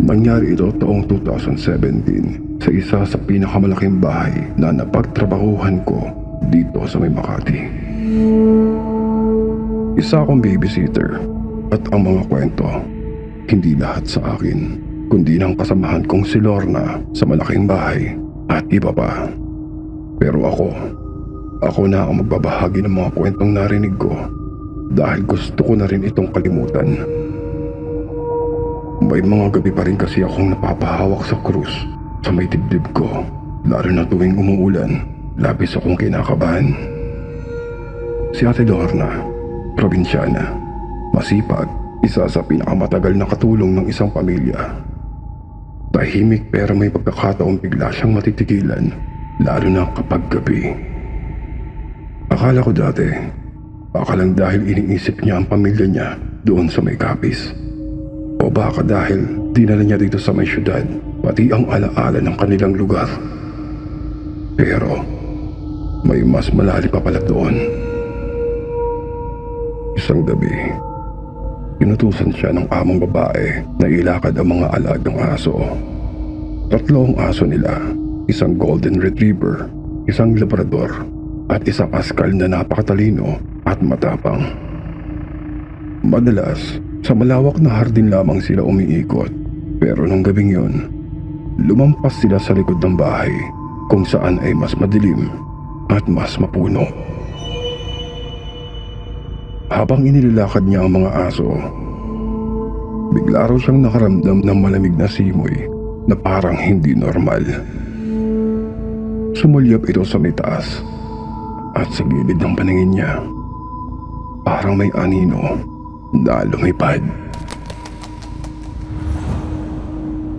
Nangyari ito taong 2017 sa isa sa pinakamalaking bahay na napagtrabahuhan ko dito sa may Makati. Isa akong babysitter at ang mga kwento, hindi lahat sa akin, kundi ng kasamahan kong si Lorna sa malaking bahay at iba pa. Pero ako na ang magbabahagi ng mga kwentong narinig ko dahil gusto ko na rin itong kalimutan. May mga gabi pa rin kasi akong napapahawak sa krus sa may dibdib ko, lalo na tuwing umuulan, labis akong kinakabahan. Si Ate Lorna, probinsyana, masipag, isa sa pinakamatagal na katulong ng isang pamilya. Tahimik pero may pagkakataong bigla siyang matitigilan, lalo na kapag gabi. Akala ko dati, baka lang dahil iniisip niya ang pamilya niya doon sa may Capiz. O baka dahil dinala niya dito sa may syudad, pati ang alaala ng kanilang lugar. Pero may mas malalim pa pala doon. Isang gabi, inutusan siya ng among babae na ilakad ang mga alagang aso. 3 ang aso nila, isang golden retriever, isang labrador, at isang askal na napakatalino at matapang. Madalas, sa malawak na hardin lamang sila umiikot, pero nung gabing yun, lumampas sila sa likod ng bahay kung saan ay mas madilim at mas mapuno. Habang inilalakad niya ang mga aso, bigla raw siyang nakaramdam ng malamig na simoy na parang hindi normal. Sumulyap ito sa may taas at sa gilid ng paningin niya, parang may anino na lumipad.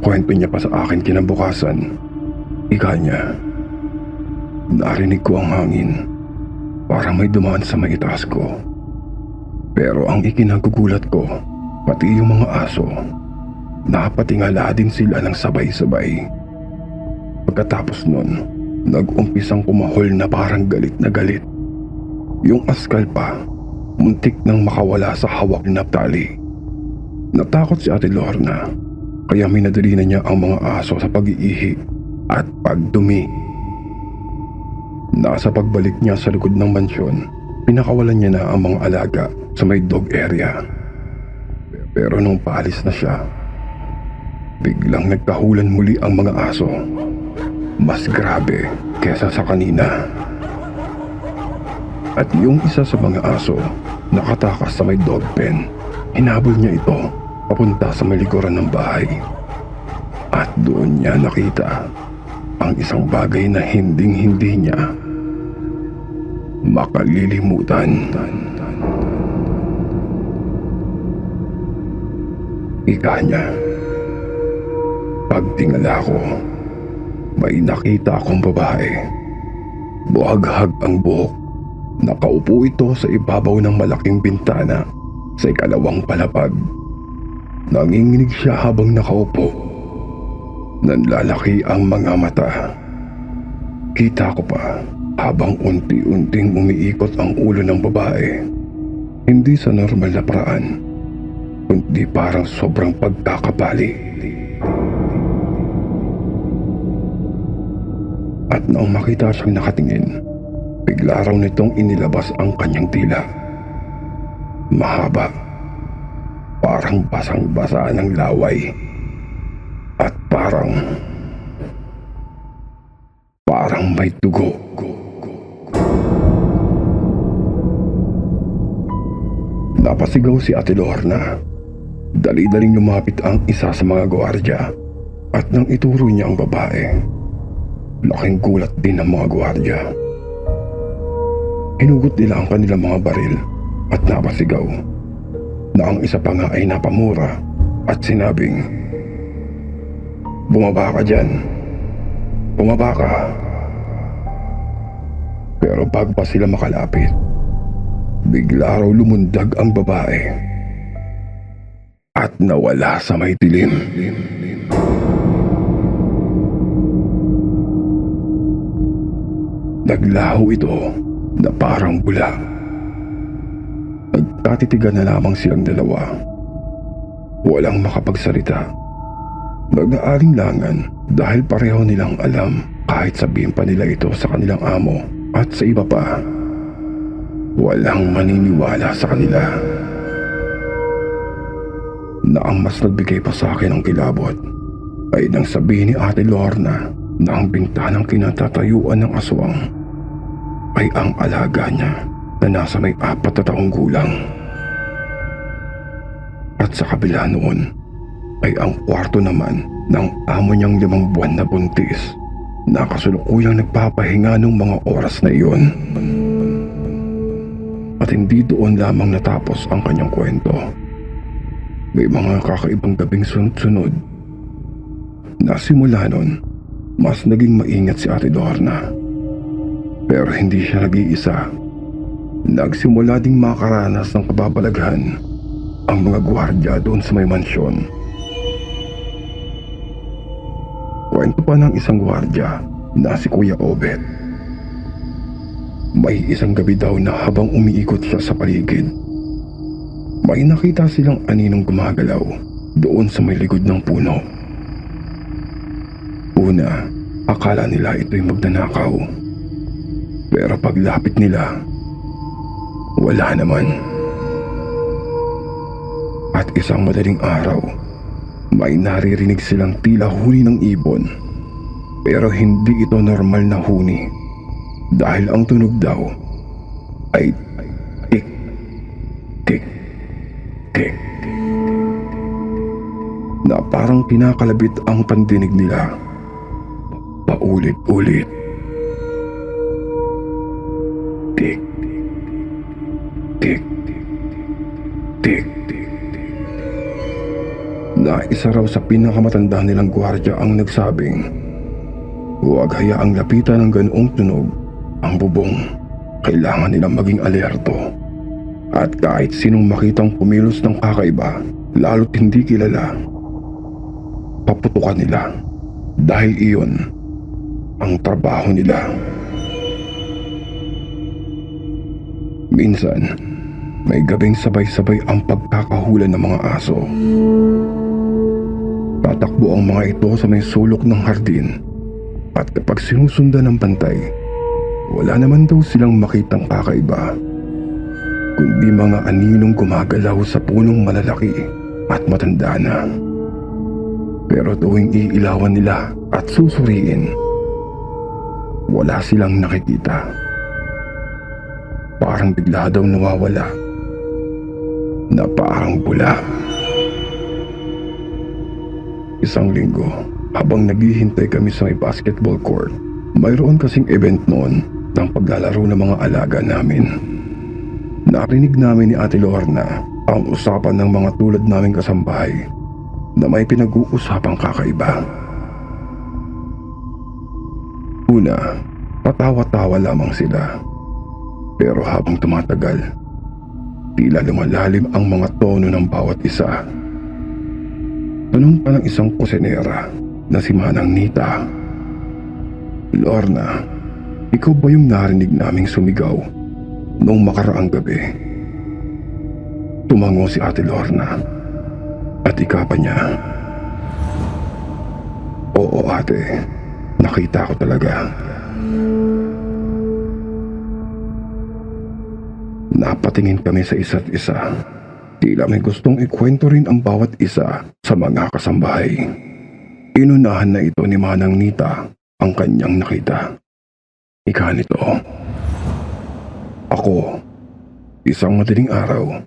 Kwento niya pa sa akin kinabukasan. Ika niya, narinig ko ang hangin, parang may dumaan sa may itaas ko. Pero ang ikinagugulat ko, pati yung mga aso, napatingala din sila ng sabay-sabay. Pagkatapos nun, nag-umpisang kumahol na parang galit na galit. Yung askal pa, muntik nang makawala sa hawak na tali. Natakot si Ate Lorna, kaya minadali na niya ang mga aso sa pag-iihi at pagdumi. Nasa pagbalik niya sa likod ng mansyon, pinakawalan niya na ang mga alaga sa may dog area. Pero nung paalis na siya, biglang nagkahulan muli ang mga aso. Mas grabe kesa sa kanina. At yung isa sa mga aso, nakatakas sa may dog pen. Hinabol niya ito papunta sa may likuran ng bahay. At doon niya nakita ang isang bagay na hinding-hindi niya makalilimutan. Ika niya, pagtingala ko, may nakita akong babae. Buhaghag ang buhok. Nakaupo ito sa ibabaw ng malaking bintana sa ikalawang palapag. Nanginginig siya habang nakaupo. Nanlalaki ang mga mata. Kita ko pa habang unti-unting umiikot ang ulo ng babae. Hindi sa normal na paraan, kundi parang sobrang pagkakabali. At nang makita siyang nakatingin, bigla raw nitong inilabas ang kanyang dila. Mahaba, parang basang-basa ng laway. At parang may dugo. Napasigaw si Ate Lorna. Dali-daling lumapit ang isa sa mga gwardiya at nang ituro niya ang babae, laking gulat din ng mga gwardiya. Hinugot nila ang kanilang mga baril at napasigaw na ang isa pa nga ay napamura at sinabing, "Bumaba ka dyan. Bumaba ka." Pero bago pa sila makalapit, bigla raw lumundag ang babae at nawala sa may dilim. Naglaho ito na parang bula. Nagkatitigan na lamang silang dalawa. Walang makapagsalita. Nag-aalinlangan dahil pareho nilang alam kahit sabihin pa nila ito sa kanilang amo at sa iba pa. Walang maniniwala sa kanila. Na ang mas nagbigay pa sa akin ng kilabot ay nang sabihin ni Ate Lorna na ang bintanang kinatatayuan ng aswang ay ang alaga niya na nasa may 4 na taong gulang. At sa kabila noon ay ang kwarto naman ng amo niyang 5 buwan na buntis na kasulukuyang nagpapahinga ng mga oras na iyon. At hindi doon lamang natapos ang kanyang kwento. May mga kakaibang gabing sunod-sunod na simula nun, mas naging maingat si Ate Lorna. Pero hindi siya nag-iisa. Nagsimula ding makaranas ng kababalaghan ang mga gwardiya doon sa may mansyon. Kwento pa ng isang gwardiya na si Kuya Obet. May isang gabi daw na habang umiikot siya sa paligid, may nakita silang aninong gumagalaw doon sa may likod ng puno. Una, akala nila ito'y magnanakaw. Pero paglapit nila, wala naman. At isang madaling araw, may naririnig silang tila huni ng ibon. Pero hindi ito normal na huni. Dahil ang tunog daw ay tik, tik, tik. Na parang kinakalabit ang pandinig nila. Paulit-ulit. Tik, tik, tik, tik. Na isa raw sa pinakamatanda nilang gwardiya ang nagsabing, huwag hayaang lapitan ng ganoong tunog ang bubong. Kailangan nilang maging alerto. At kahit sinong makitang pumilos ng kakaiba, lalo't hindi kilala, paputukan nila. Dahil iyon ang trabaho nila. Minsan, may gabing sabay-sabay ang pagkakahula ng mga aso. Tatakbo ang mga ito sa may sulok ng hardin. At kapag sinusundan ng pantay, wala naman daw silang makitang kakaiba, kundi mga aninong gumagalaw sa punong malalaki at matanda na. Pero tuwing iilawan nila at susuriin, wala silang nakikita. Parang bigla daw nawawala, na parang bula. Isang linggo, habang naghihintay kami sa may basketball court, mayroon kasing event noon ng paglalaro ng mga alaga namin. Narinig namin ni Ate Lorna ang usapan ng mga tulad naming kasambahay na may pinag-uusapang kakaiba. Una, patawa-tawa lamang sila. Pero habang tumatagal, tila lumalalim ang mga tono ng bawat isa. Tanong pa ng isang kusinera na si Manang Nita, Lorna, ikaw ba yung narinig naming sumigaw noong makaraang gabi? Tumango si Ate Lorna at ikapa niya, oo ate, nakita ko talaga. Napatingin kami sa isa't isa. Tila may gustong ikwento rin ang bawat isa sa mga kasambahay. Inunahan na ito ni Manang Nita ang kanyang nakita. Ika nito, ako, isang madaling araw,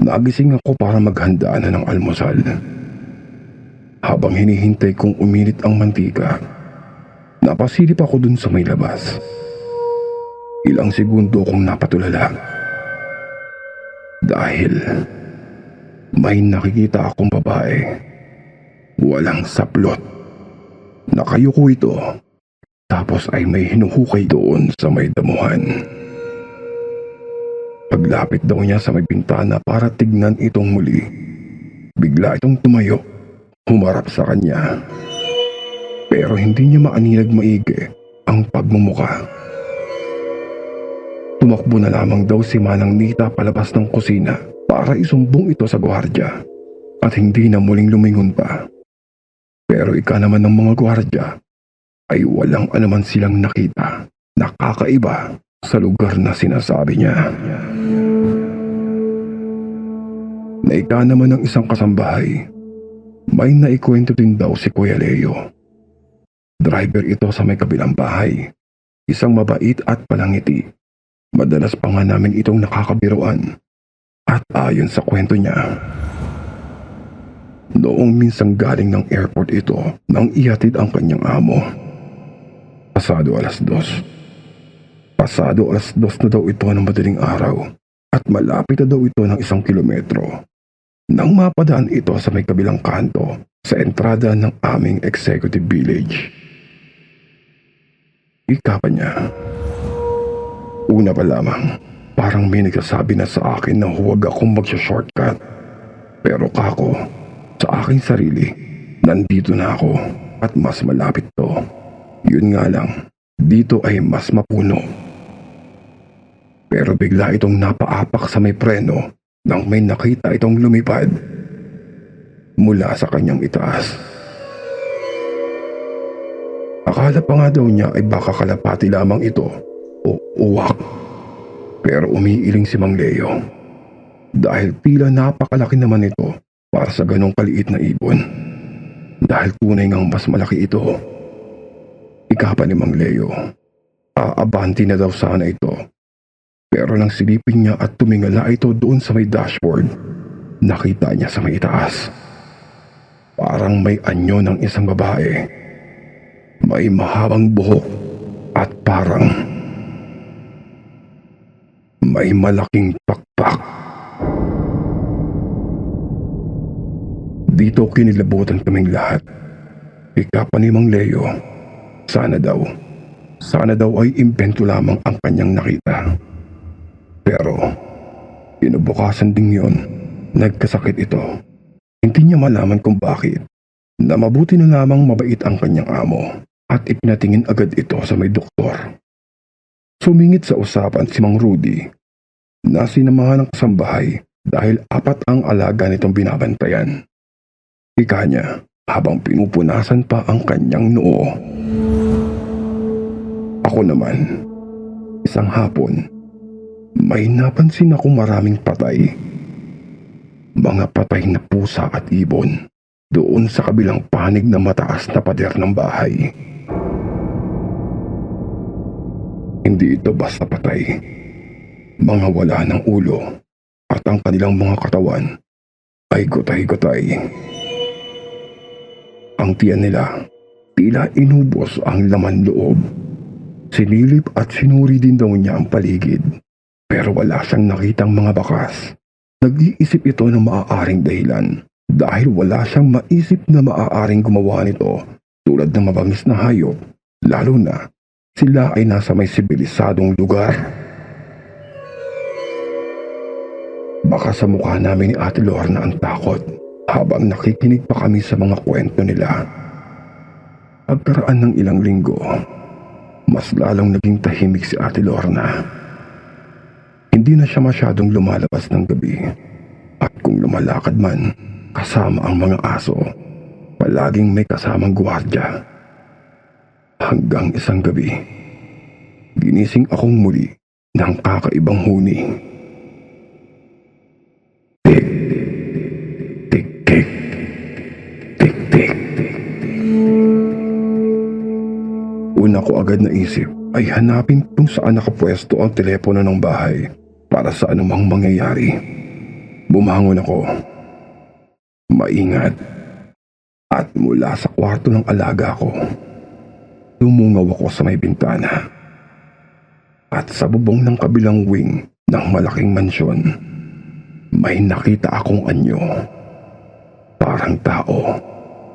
nagising ako para maghanda na ng almusal. Habang hinihintay kong uminit ang mantika, napasilip ako dun sa may labas. Ilang segundo akong napatulala. Dahil may nakikita akong babae. Walang saplot. Nakayuko ito. Tapos ay may hinuhukay doon sa may damuhan. Paglapit daw niya sa may bintana para tignan itong muli, bigla itong tumayo, humarap sa kanya. Pero hindi niya maaninag maigi ang pagmumuka. Tumakbo na lamang daw si Manang Nita palabas ng kusina para isumbong ito sa gwardiya at hindi na muling lumingon pa. Pero ika naman ng mga gwardya ay walang anuman silang nakita na kakaiba sa lugar na sinasabi niya. Na ika naman ng isang kasambahay, may naikwento din daw si Kuya Leo. Driver ito sa may kabilang bahay. Isang mabait at palangiti. Madalas pa nga namin itong nakakabiruan. At ayon sa kwento niya, noong minsang galing ng airport ito nang ihatid ang kanyang amo. Pasado alas 2 na daw ito ng madaling araw at malapit na daw ito ng 1 kilometro. Nang mapadaan ito sa may kabilang kanto sa entrada ng aming executive village. Ika pa niya. Una pa lamang, parang may nagsasabi na sa akin na huwag akong magsha-shortcut. Pero kako, sa aking sarili, nandito na ako at mas malapit to. Yun nga lang, dito ay mas mapuno. Pero bigla itong napaapak sa may preno nang may nakita itong lumipad mula sa kanyang itaas. Akala pa nga daw niya ay baka kalapati lamang ito o uwak. Pero umiiling si Mang Leo dahil tila napakalaki naman ito para sa ganong kaliit na ibon. Dahil tunay ngang mas malaki ito. Ika pa ni Mang Leo, aabanti na daw sana ito. Pero nang silipin niya at tumingala ito doon sa may dashboard, nakita niya sa may itaas. Parang may anyo ng isang babae. May mahabang buhok at parang may malaking pakpak. Dito kinilabutan kaming lahat. Ika pa ni Mang Leo, sana daw ay imbento lamang ang kanyang nakita. Pero kinabukasan ding yun, nagkasakit ito. Hindi niya malaman kung bakit, na mabuti na lamang mabait ang kanyang amo at ipinatingin agad ito sa may doktor. Sumingit sa usapan si Mang Rudy na sinamahan ng kasambahay dahil 4 ang alaga nitong binabantayan. Ika niya habang pinupunasan pa ang kanyang noo. Ako naman, isang hapon, may napansin akong maraming patay. Mga patay na pusa at ibon doon sa kabilang panig na mataas na pader ng bahay. Hindi ito basta patay. Mga wala ng ulo at ang kanilang mga katawan ay gutay-gutay. Ang tiyan nila tila inubos ang laman loob. Sinilip at sinuri din daw niya ang paligid. Pero wala siyang nakitang mga bakas. Nag-iisip ito ng maaaring dahilan dahil wala siyang maisip na maaaring gumawa nito tulad ng mabangis na hayop, lalo na sila ay nasa may sibilisadong lugar. Baka sa mukha namin ni Ate Lorna ang takot habang nakikinig pa kami sa mga kwento nila. Pagkaraan ng ilang linggo, mas lalong naging tahimik si Ate Lorna. Hindi na siya masyadong lumalabas ng gabi. At kung lumalakad man, kasama ang mga aso, palaging may kasamang gwardiya. Hanggang isang gabi, ginising akong muli ng kakaibang huni. Tik, tik, tik, tik, tik. Una ko agad naisip ay hanapin kung saan nakapwesto ang telepono ng bahay para sa anumang mangyayari. Bumangon ako, maingat, at mula sa kwarto ng alaga ko, tumungaw ako sa may bintana. At sa bubong ng kabilang wing ng malaking mansyon, may nakita akong anyo. Parang tao,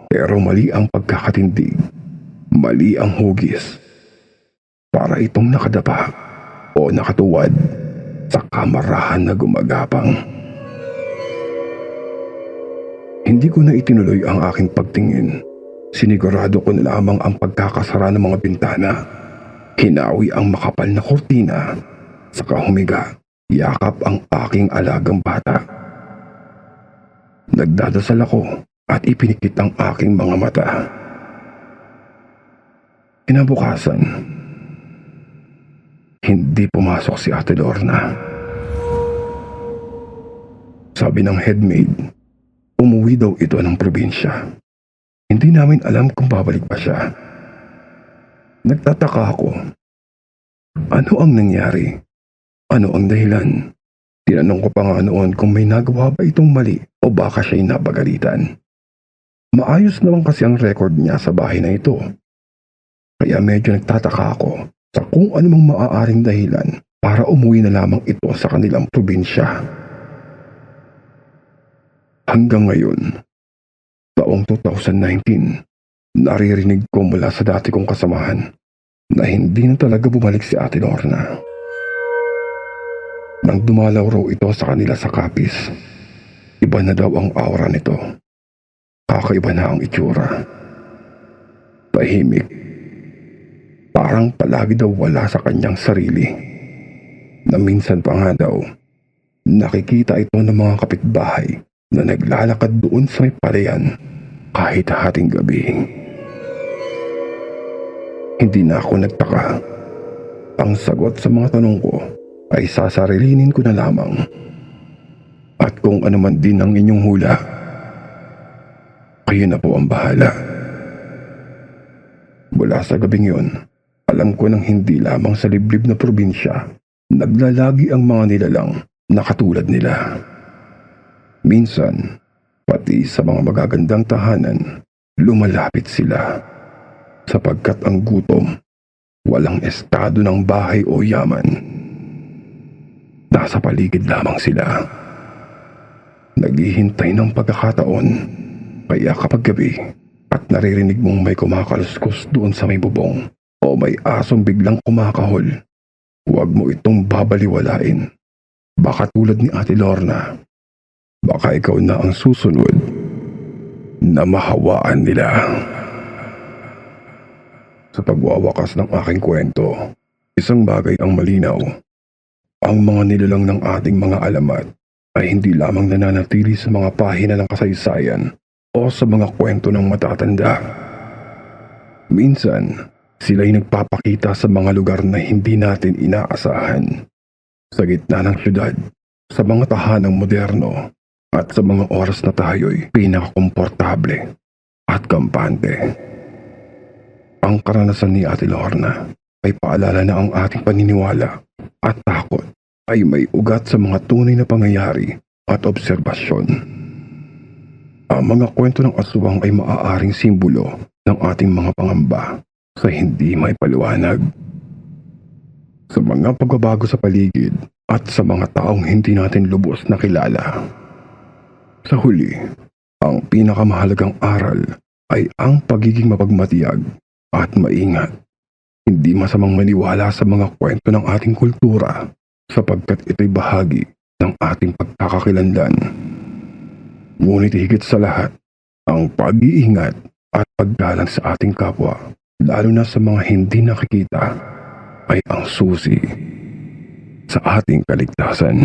pero mali ang pagkakatindig, mali ang hugis. Para itong nakadapa o nakatuwad sa kamarahan na gumagapang. Hindi ko na itinuloy ang aking pagtingin. Sinigurado ko na lamang ang pagkakasara ng mga bintana. Hinawi ang makapal na kortina, saka humiga, yakap ang aking alagang bata. Nagdadasal ako at ipinikit ang aking mga mata. Kinabukasan, hindi pumasok si Ate Lorna. Sabi ng headmaid, umuwi daw ito ng probinsya. Hindi namin alam kung babalik pa siya. Nagtataka ako. Ano ang nangyari? Ano ang dahilan? Tinanong ko pa nga noon kung may nagawa ba itong mali o baka siya'y napagalitan. Maayos naman kasi ang record niya sa bahay na ito. Kaya medyo nagtataka ako sa kung anumang maaaring dahilan para umuwi na lamang ito sa kanilang probinsya. Hanggang ngayon, taong 2019, naririnig ko mula sa dati kong kasamahan na hindi na talaga bumalik si Ate Lorna. Nang dumalaw raw ito sa kanila sa Capiz, iba na daw ang aura nito. Kakaiba na ang itsura. Tahimik. Parang palagi daw wala sa kanyang sarili. Na minsan pa nga daw, nakikita ito ng mga kapitbahay na naglalakad doon sa may palayan kahit hating gabi. Hindi na ako nagtaka. Ang sagot sa mga tanong ko ay sasarilinin ko na lamang. At kung ano man din ang inyong hula, kayo na po ang bahala. Mula sa gabing yun, alam ko nang hindi lamang sa liblib na probinsya, naglalagi ang mga nilalang na katulad nila. Minsan, pati sa mga magagandang tahanan, lumalapit sila. Sapagkat ang gutom, walang estado ng bahay o yaman. Nasa paligid lamang sila. Naghihintay ng pagkakataon, kaya kapag gabi at naririnig mong may kumakaluskos doon sa may bubong o may asong biglang kumakahol, huwag mo itong babaliwalain. Baka tulad ni Ate Lorna, baka ikaw na ang susunod na mahawaan nila. Sa pagwawakas ng aking kwento, isang bagay ang malinaw. Ang mga nilalang ng ating mga alamat ay hindi lamang nananatili sa mga pahina ng kasaysayan o sa mga kwento ng matatanda. Minsan, sila'y nagpapakita sa mga lugar na hindi natin inaasahan. Sa gitna ng syudad, sa mga tahanang moderno, at sa mga oras na tayo'y pinakakomportable at kampante. Ang karanasan ni Ate Lorna ay paalala na ang ating paniniwala at takot ay may ugat sa mga tunay na pangyayari at obserbasyon. Ang mga kwento ng aswang ay maaaring simbolo ng ating mga pangamba sa hindi may paliwanag. Sa mga pagbabago sa paligid at sa mga taong hindi natin lubos na kilala. Sa huli, ang pinakamahalagang aral ay ang pagiging mapagmatiyag at maingat. Hindi masamang maniwala sa mga kwento ng ating kultura sapagkat ito'y bahagi ng ating pagkakakilanlan. Ngunit higit sa lahat, ang pag-iingat at paggalang sa ating kapwa, lalo na sa mga hindi nakikita, ay ang susi sa ating kaligtasan.